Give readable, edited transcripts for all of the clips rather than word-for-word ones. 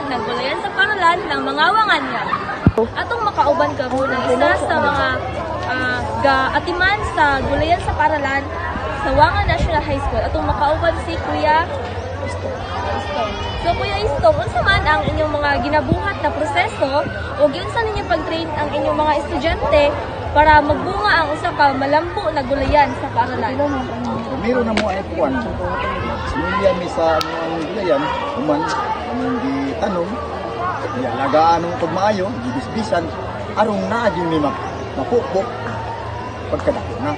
naggulayan sa paralan ng mga wangan niya. Atong makauban ka muna isa sa mga atiman sa gulayan sa paralan sa Wangan National High School. Atong makauban si Kuya Istong. So Kuya Istong, unsa man ang inyong mga ginabuhat na proseso o giunsa ninyo pag-train ang inyong mga estudyante para magbunga ang usa ka malambo na gulayan sa paralan? Meron na mo ay kuwan. Sinulian mi sa mga gulayan, human among gitanong, alagaan ng pagmaayo, gibisbisan, arong naa gyud mi mapupok pagkadako na.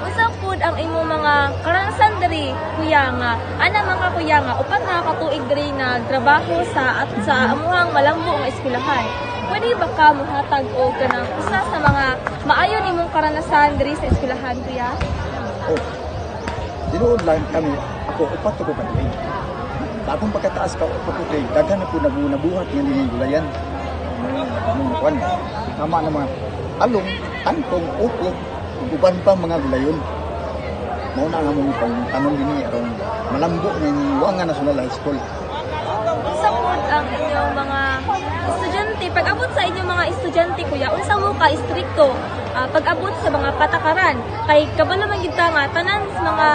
Unsa pud ang imong mga karanasan diri kuya nga ana mga kuya nga upat na katuig diri nagtrabaho sa amuhang malambo nga eskwelahan? Pwede ba ka mohatag og kanang usa sa mga maayo nimong karanasan diri sa eskwelahan kuya? Oh. Tinuod lang kami, ako upat ko katuig. Bagong pagkataas ka upat ko kay daghan na po nabuhat nga dinhi gulayan. Kuan. Tama na mga along, tantong, upo, uban pa mga gulayon. Mao na nga mong tanong dinhi aron malambo ni Wangan National High School. Unsa pud ang inyong mga estudyante pag-abot sa inyong mga estudyante kuya, unsa mo ka istrikto pag-abot sa mga patakaran kay kabalo man gid nga tanan sa mga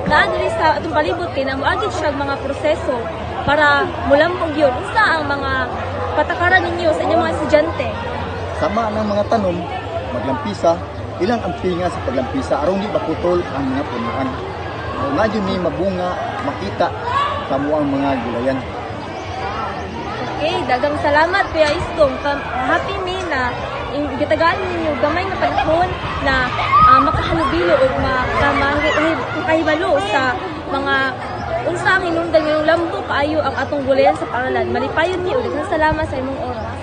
naa diri sa atong palibot kay namoagid siya mga proseso para mulambog yun. Unsa ang mga patakaran ninyo sa inyong mga estudyante? Sama ng mga tanom, maglampisa, ilang ang pinga sa paglampisa aron di maputol ang mga punaan. Na yun ni mabunga, makita kamo ang mga gulayan. Okay, dagang salamat Kuya Istong. Happy me na gitagaan ninyo gamay na panahon na makahalubilo o makahibalo sa mga unsa ang hinungdan ngayong lambo kaayo ang atong gulayan sa paralan. Malipayon niyo. Dagang salamat sa imong oras.